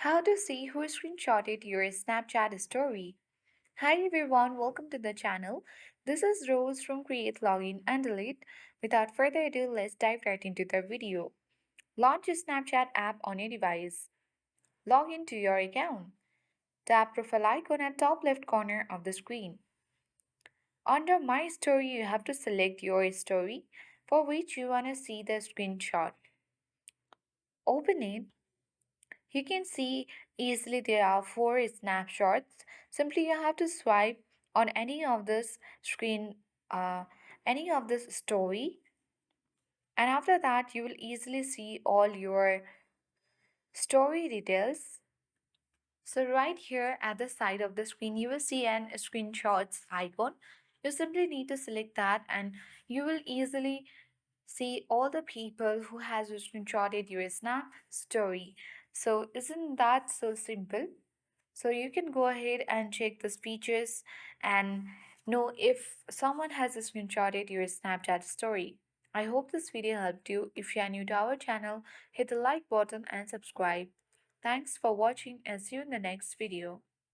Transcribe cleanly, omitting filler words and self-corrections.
How to see who screenshotted your Snapchat story. Hi everyone, welcome to the channel. This is Rose from Create Login and Delete. Without further ado, let's dive right into the video. Launch a Snapchat app on your device. Log into your account. Tap profile icon at top left corner of the screen. Under My Story, you have to select your story for which you want to see the screenshot. Open it. You can see easily there are four snapshots. Simply you have to swipe on any of this screen, any of this story, and after that you will easily see all your story details. So right here at the side of the screen, you will see an screenshots icon. You simply need to select that, and you will easily see all the people who has screenshotted your snap story. So isn't that so simple? So you can go ahead and check the features and know if someone has screenshotted your Snapchat story. I hope this video helped you. If you are new to our channel, hit the like button and subscribe. Thanks for watching and see you in the next video.